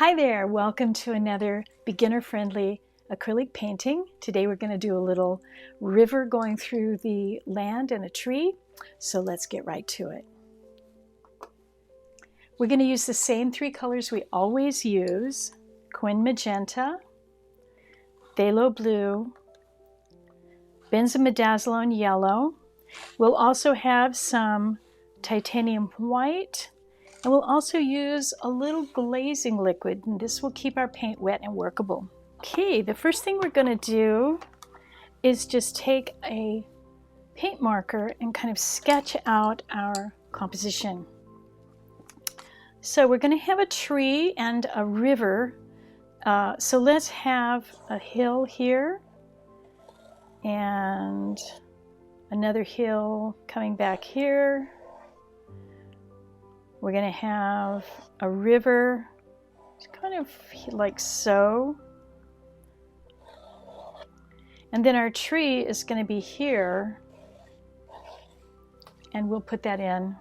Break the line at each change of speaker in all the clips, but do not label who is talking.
Hi there, welcome to another beginner-friendly acrylic painting. Today we're going to do a little river going through the land and a tree, so let's get right to it. We're going to use the same three colors we always use: Quin Magenta, Phthalo Blue, Benzimidazzolone Yellow. We'll also have some titanium white, and we'll also use a little glazing liquid, and this will keep our paint wet and workable. Okay, the first thing we're going to do is just take a paint marker and kind of sketch out our composition. So we're going to have a tree and a river. So let's have a hill here and another hill coming back here. We're going to have a river, kind of like so. And then our tree is going to be here, and we'll put that in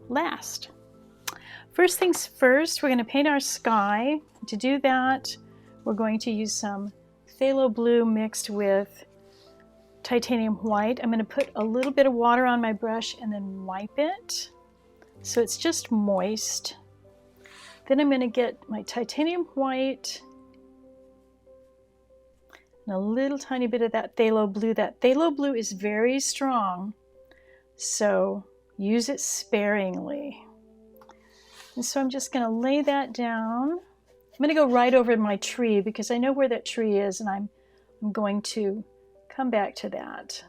last. First things first, we're going to paint our sky. To do that, we're going to use some phthalo blue mixed with titanium white. I'm going to put a little bit of water on my brush and then wipe it so it's just moist. Then I'm going to get my titanium white and a little tiny bit of that phthalo blue. That phthalo blue is very strong, so use it sparingly. And so I'm just going to lay that down. I'm going to go right over my tree because I know where that tree is, and I'm going to come back to that.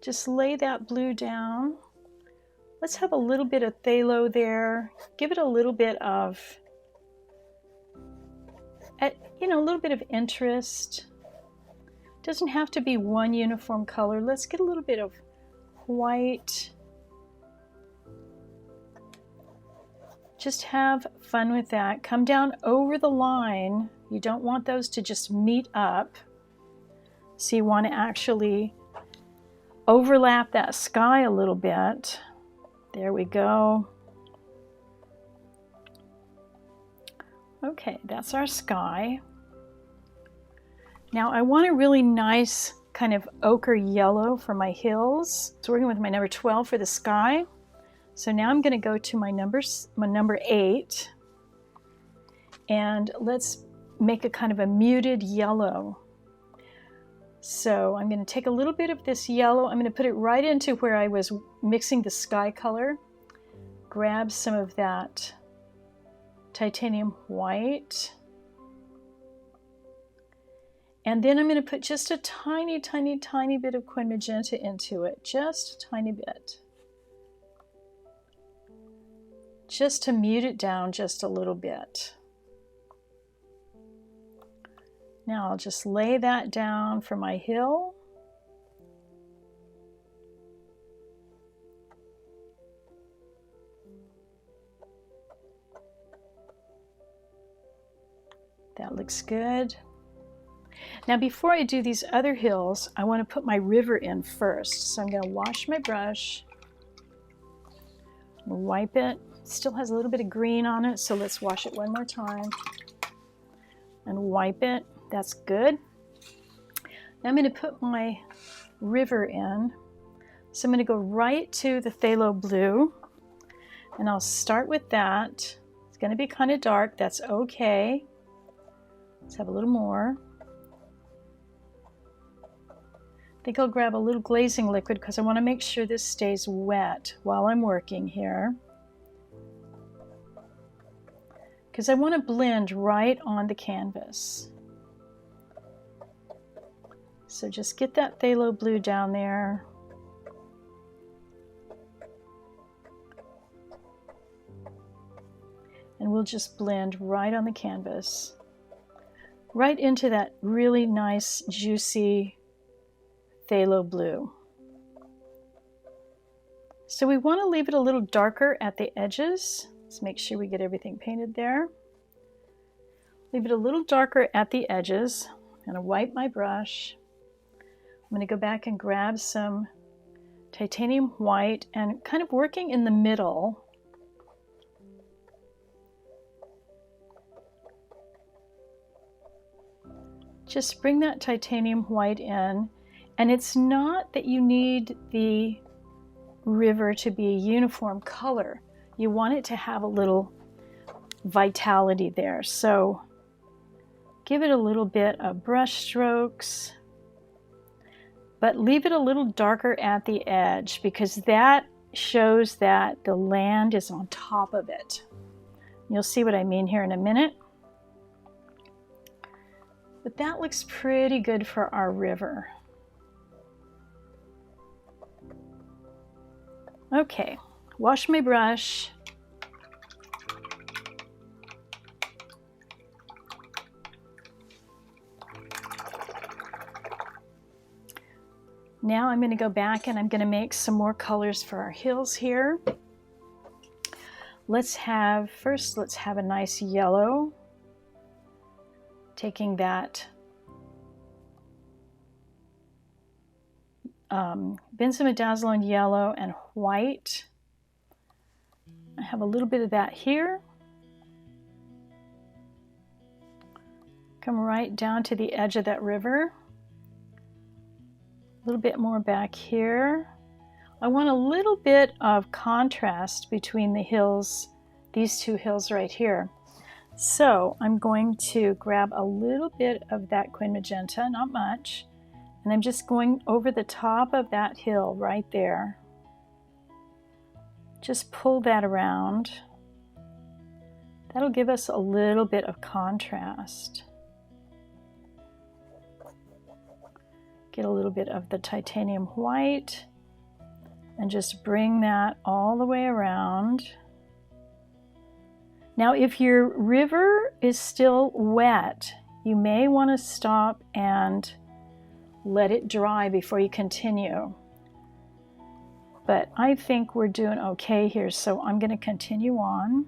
Just lay that blue down. Let's have a little bit of phthalo there. Give it a little bit of, a little bit of interest. Doesn't have to be one uniform color. Let's get a little bit of white. Just have fun with that. Come down over the line. You don't want those to just meet up. So you want to actually overlap that sky a little bit. There we go. Okay, that's our sky. Now I want a really nice kind of ochre yellow for my hills. So working with my number 12 for the sky. So now I'm going to go to my number 8, and let's make a kind of a muted yellow. So I'm going to take a little bit of this yellow. I'm going to put it right into where I was mixing the sky color. Grab some of that titanium white. And then I'm going to put just a tiny, tiny, tiny bit of Quin Magenta into it. Just a tiny bit. Just to mute it down just a little bit. Now I'll just lay that down for my hill. That looks good. Now before I do these other hills, I want to put my river in first. So I'm going to wash my brush, wipe it. Still has a little bit of green on it, so let's wash it one more time and wipe it. That's good. Now I'm going to put my river in. So I'm going to go right to the phthalo blue, and I'll start with that. It's going to be kind of dark. That's okay. Let's have a little more. I think I'll grab a little glazing liquid because I want to make sure this stays wet while I'm working here. Because I want to blend right on the canvas. So just get that phthalo blue down there. And we'll just blend right on the canvas. Right into that really nice, juicy phthalo blue. So we want to leave it a little darker at the edges. Let's make sure we get everything painted there. Leave it a little darker at the edges. I'm going to wipe my brush. I'm going to go back and grab some titanium white and kind of working in the middle. just bring that titanium white in. And it's not that you need the river to be a uniform color. You want it to have a little vitality there. So give it a little bit of brush strokes, but leave it a little darker at the edge because that shows that the land is on top of it. You'll see what I mean here in a minute. But that looks pretty good for our river. Okay, wash my brush. Now I'm going to go back and I'm going to make some more colors for our hills here. Let's have a nice yellow. Taking that benzimidazolone yellow and white. I have a little bit of that here. Come right down to the edge of that river. A little bit more back here. I want a little bit of contrast between the hills, these two hills right here. So I'm going to grab a little bit of that quin magenta, not much, and I'm just going over the top of that hill right there. Just pull that around. That'll give us a little bit of contrast. Get a little bit of the titanium white and just bring that all the way around. Now, if your river is still wet, you may want to stop and let it dry before you continue. But I think we're doing okay here, so I'm going to continue on.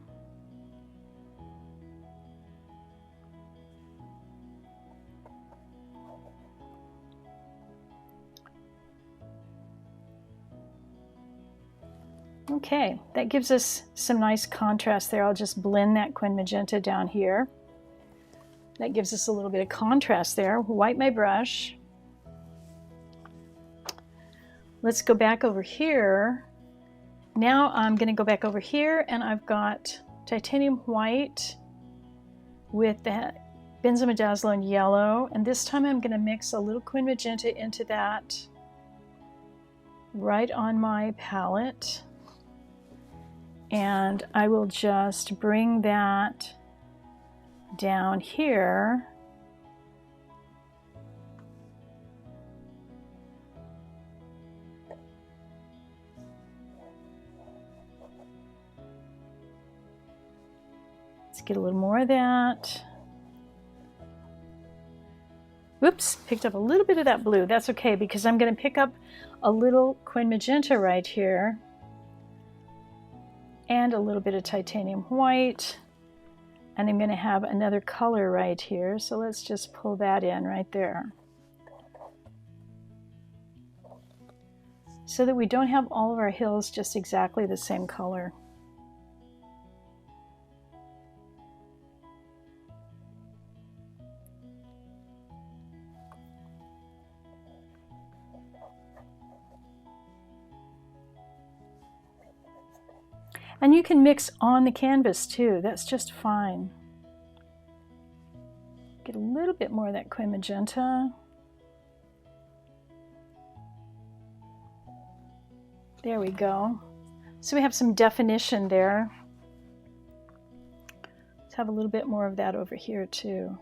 Okay, that gives us some nice contrast there. I'll just blend that quin magenta down here. That gives us a little bit of contrast there. Wipe my brush. Let's go back over here. Now I'm going to go back over here and I've got titanium white with that benzimidazolone yellow, and this time I'm going to mix a little quin magenta into that right on my palette. And I will just bring that down here. Let's get a little more of that. Whoops, picked up a little bit of that blue. That's okay because I'm going to pick up a little quin magenta right here. And a little bit of titanium white, and I'm going to have another color right here, so let's just pull that in right there so that we don't have all of our hills just exactly the same color. And you can mix on the canvas too, that's just fine. Get a little bit more of that quin magenta. There we go. So we have some definition there. Let's have a little bit more of that over here too.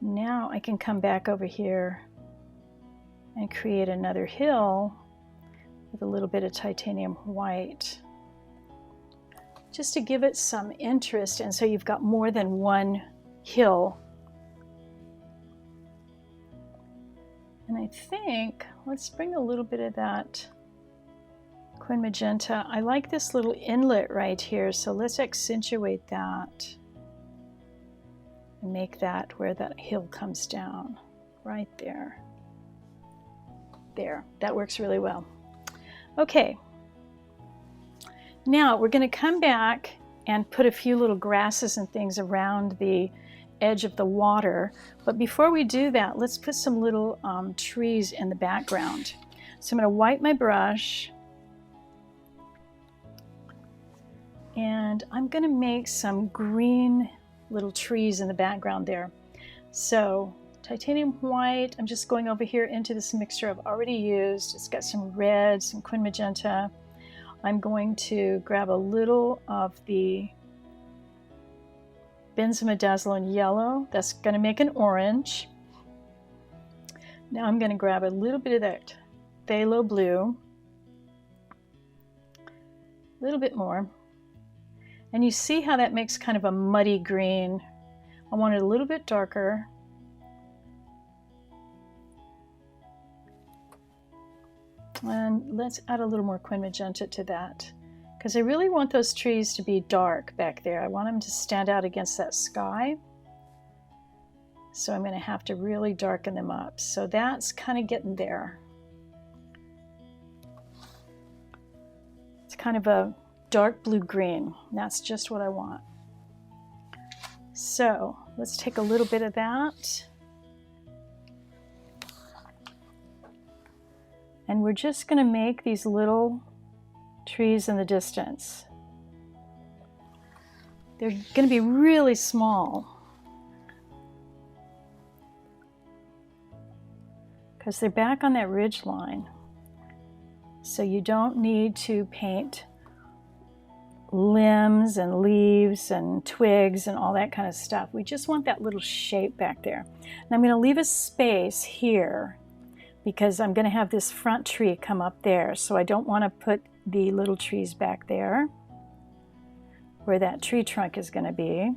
Now I can come back over here and create another hill with a little bit of titanium white, just to give it some interest, and so you've got more than one hill. And I think, let's bring a little bit of that quin magenta. I like this little inlet right here, so let's accentuate that. Make that where that hill comes down, right there. There, that works really well. Okay, Now we're going to come back and put a few little grasses and things around the edge of the water. But before we do that, let's put some little trees in the background. So I'm going to wipe my brush, and I'm going to make some green little trees in the background there. So titanium white, I'm just going over here into this mixture I've already used. It's got some red, some quin magenta. I'm going to grab a little of the benzimidazoline yellow. That's going to make an orange. Now I'm going to grab a little bit of that phthalo blue, a little bit more. And you see how that makes kind of a muddy green. I want it a little bit darker. And let's add a little more quin magenta to that, because I really want those trees to be dark back there. I want them to stand out against that sky. So I'm going to have to really darken them up. So that's kind of getting there. It's kind of a dark blue-green. That's just what I want. So let's take a little bit of that. And we're just going to make these little trees in the distance. They're going to be really small because they're back on that ridge line. So you don't need to paint limbs and leaves and twigs and all that kind of stuff. We just want that little shape back there. And I'm going to leave a space here because I'm going to have this front tree come up there. So I don't want to put the little trees back there where that tree trunk is going to be.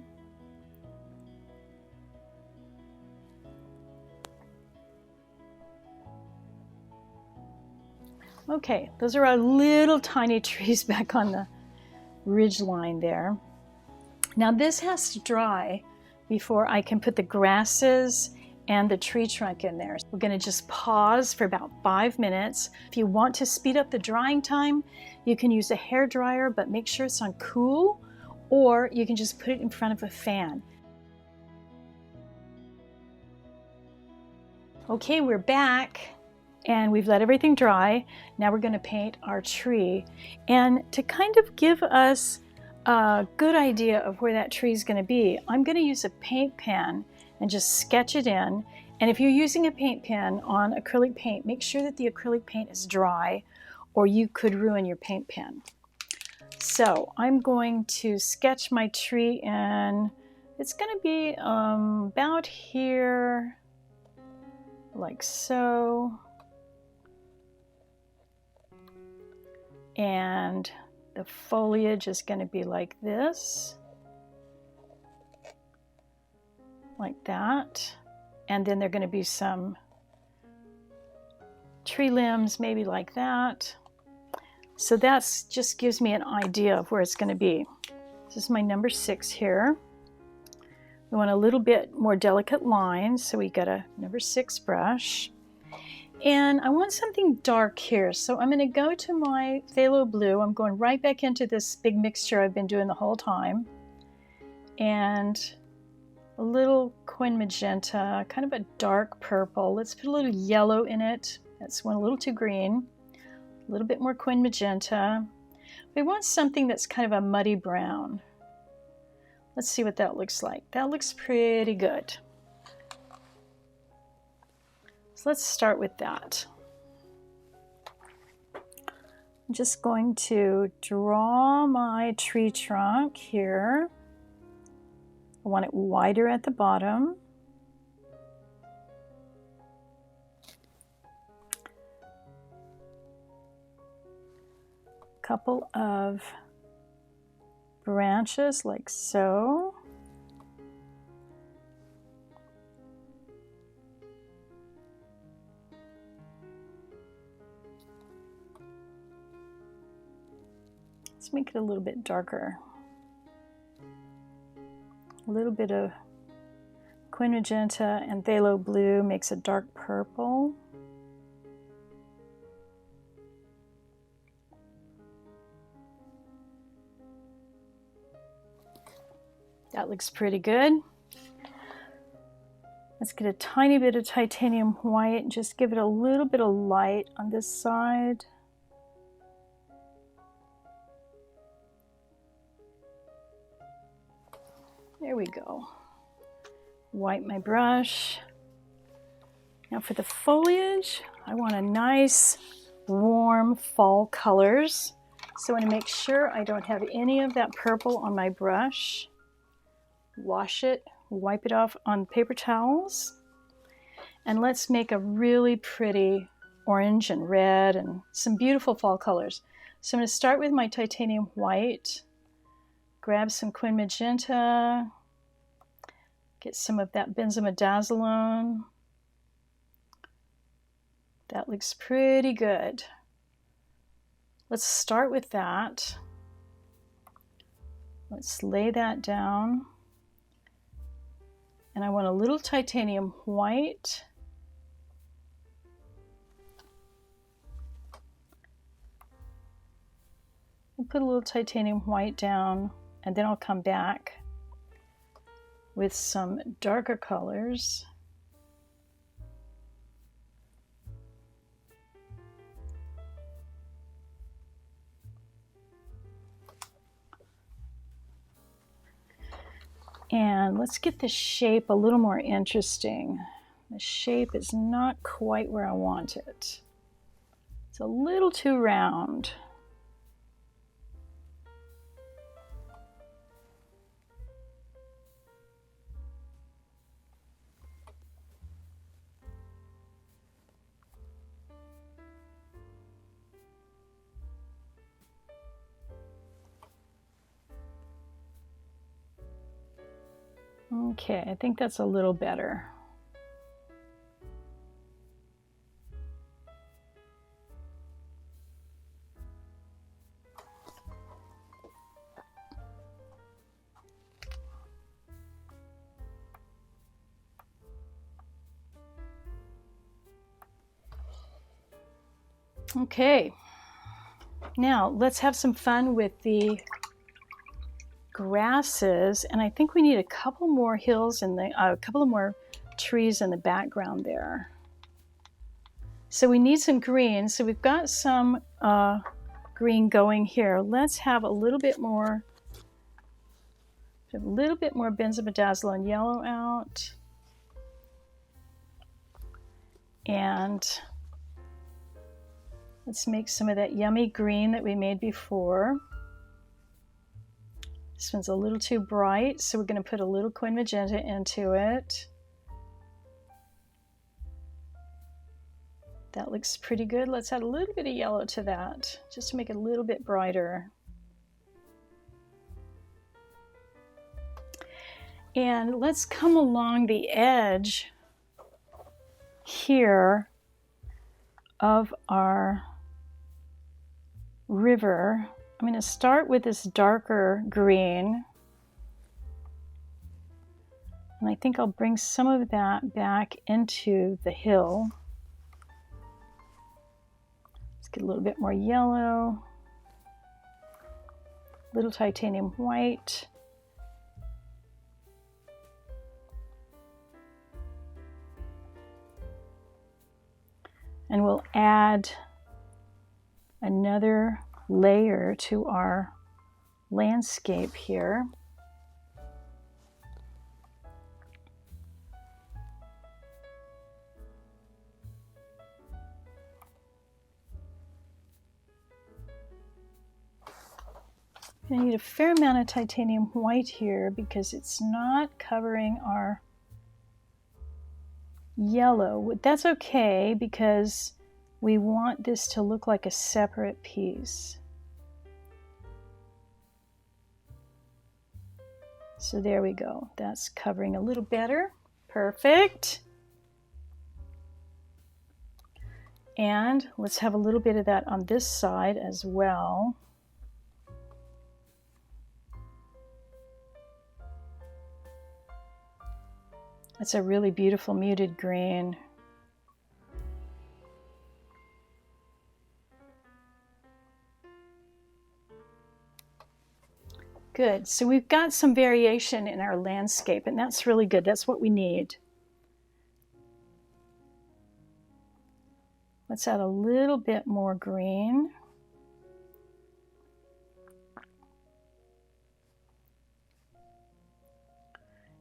Okay, those are our little tiny trees back on the ridge line there. Now this has to dry before I can put the grasses and the tree trunk in there. We're going to just pause for about 5 minutes. If you want to speed up the drying time, you can use a hair dryer, but make sure it's on cool, or you can just put it in front of a fan. Okay, we're back and we've let everything dry. Now we're going to paint our tree. And to kind of give us a good idea of where that tree is going to be, I'm going to use a paint pen and just sketch it in. And if you're using a paint pen on acrylic paint, make sure that the acrylic paint is dry or you could ruin your paint pen. So I'm going to sketch my tree in. It's going to be about here, like so. And the foliage is going to be like this. Like that. And then there are going to be some tree limbs, maybe like that. So that's just gives me an idea of where it's going to be. This is my number 6 here. We want a little bit more delicate lines, so we got a number 6 brush. And I want something dark here, so I'm going to go to my phthalo blue. I'm going right back into this big mixture I've been doing the whole time. And a little quin magenta, kind of a dark purple. Let's put a little yellow in it. That's one a little too green. A little bit more quin magenta. We want something that's kind of a muddy brown. Let's see what that looks like. That looks pretty good. So let's start with that. I'm just going to draw my tree trunk here. I want it wider at the bottom. A couple of branches like so. Let's make it a little bit darker. A little bit of quin magenta and phthalo blue makes a dark purple. That looks pretty good. Let's get a tiny bit of titanium white and just give it a little bit of light on this side. There we go. Wipe my brush. Now for the foliage, I want a nice warm fall colors. So I want to make sure I don't have any of that purple on my brush. Wash it, wipe it off on paper towels. And let's make a really pretty orange and red and some beautiful fall colors. So I'm going to start with my titanium white, grab some quin magenta, get some of that benzimidazolone. That looks pretty good. Let's start with that. Let's lay that down. And I want a little titanium white. I'll put a little titanium white down, and then I'll come back with some darker colors. And let's get the shape a little more interesting. The shape is not quite where I want it. It's a little too round. Okay, I think that's a little better. Okay, now let's have some fun with the grasses, and I think we need a couple more hills in the a couple of more trees in the background there. So we need some green. So we've got some green going here. Let's have a little bit more benzimidazolone yellow out, and let's make some of that yummy green that we made before. This one's a little too bright, so we're going to put a little quin magenta into it. That looks pretty good. Let's add a little bit of yellow to that, just to make it a little bit brighter. And let's come along the edge here of our river. I'm going to start with this darker green, and I think I'll bring some of that back into the hill. Let's get a little bit more yellow, a little titanium white, and we'll add another layer to our landscape here. I need a fair amount of titanium white here because it's not covering our yellow. That's okay because we want this to look like a separate piece. So there we go. That's covering a little better. Perfect. And let's have a little bit of that on this side as well. It's a really beautiful muted green. Good. So we've got some variation in our landscape, and that's really good. That's what we need. Let's add a little bit more green.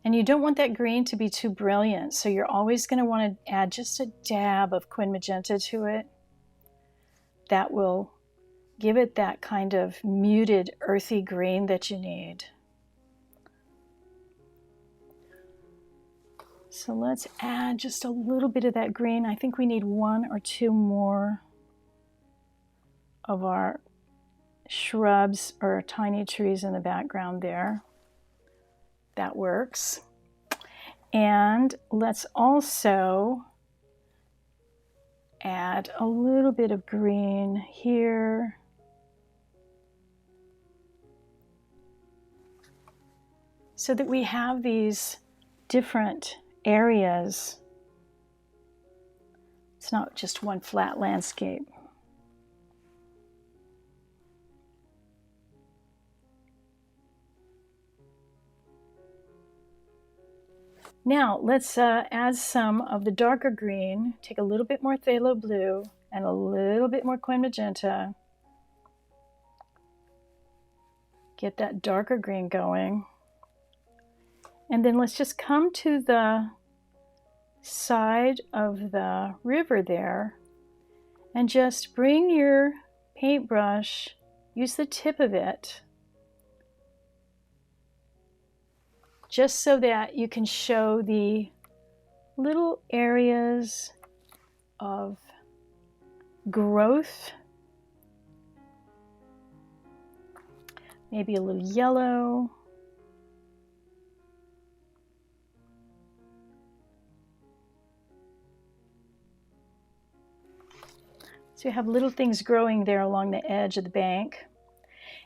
And you don't want that green to be too brilliant, so you're always going to want to add just a dab of quin magenta to it. That will give it that kind of muted, earthy green that you need. So let's add just a little bit of that green. I think we need 1 or 2 more of our shrubs or tiny trees in the background there. That works. And let's also add a little bit of green here. So that we have these different areas. It's not just one flat landscape. Now let's add some of the darker green. Take a little bit more phthalo blue and a little bit more quin magenta. Get that darker green going. And then let's just come to the side of the river there and just bring your paintbrush, use the tip of it, just so that you can show the little areas of growth. Maybe a little yellow. So you have little things growing there along the edge of the bank.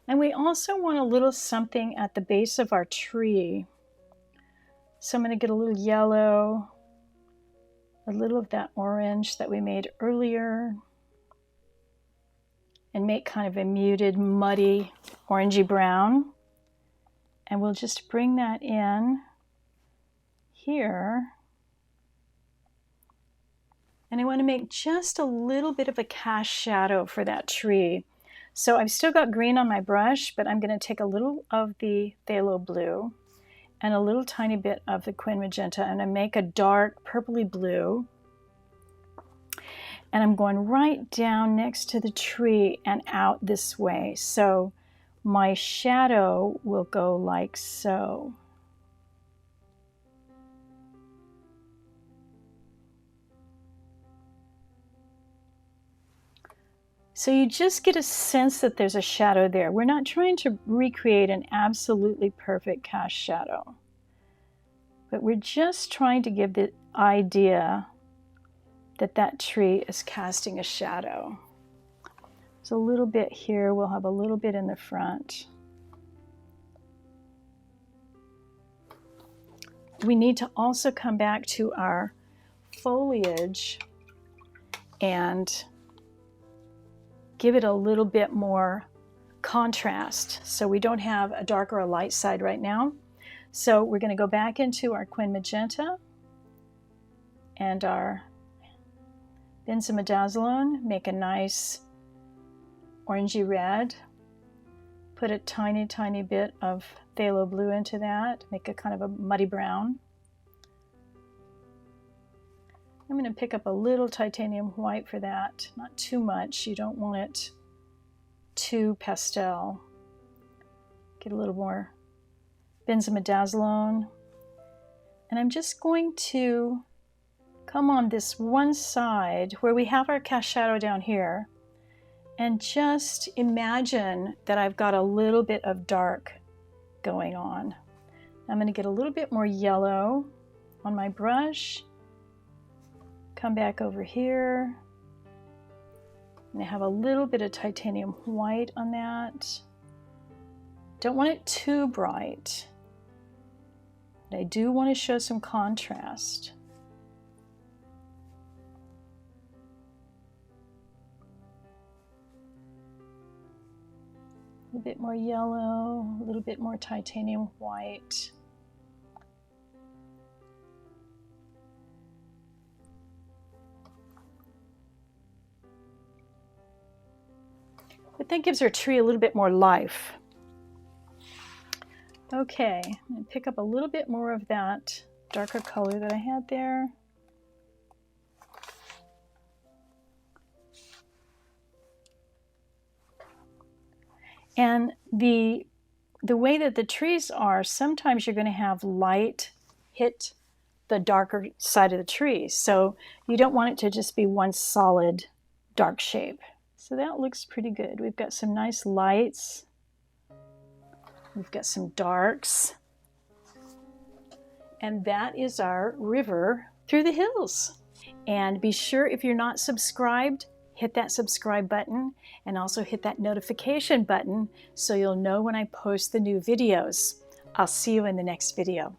And we also want a little something at the base of our tree. So I'm going to get a little yellow, a little of that orange that we made earlier, and make kind of a muted, muddy, orangey brown. And we'll just bring that in here. And I want to make just a little bit of a cast shadow for that tree. So I've still got green on my brush, but I'm going to take a little of the phthalo blue and a little tiny bit of the quin magenta, and I make a dark purpley blue. And I'm going right down next to the tree and out this way. So my shadow will go like so. So you just get a sense that there's a shadow there. We're not trying to recreate an absolutely perfect cast shadow, but we're just trying to give the idea that that tree is casting a shadow. There's a little bit here. We'll have a little bit in the front. We need to also come back to our foliage and give it a little bit more contrast. So we don't have a dark or a light side right now. So we're going to go back into our quin magenta and our benzimidazoline, make a nice orangey red, put a tiny, tiny bit of phthalo blue into that, make a kind of a muddy brown. I'm going to pick up a little titanium white for that, not too much. You don't want it too pastel. Get a little more benzimidazoline. And I'm just going to come on this one side where we have our cast shadow down here and just imagine that I've got a little bit of dark going on. I'm going to get a little bit more yellow on my brush. Come back over here, and I have a little bit of titanium white on that. Don't want it too bright, but I do want to show some contrast. A bit more yellow, a little bit more titanium white. But that gives our tree a little bit more life. Okay, I'm going to pick up a little bit more of that darker color that I had there. And the way that the trees are, sometimes you're going to have light hit the darker side of the tree. So you don't want it to just be one solid dark shape. So that looks pretty good. We've got some nice lights. We've got some darks. And that is our river through the hills. And be sure, if you're not subscribed, hit that subscribe button and also hit that notification button so you'll know when I post the new videos. I'll see you in the next video.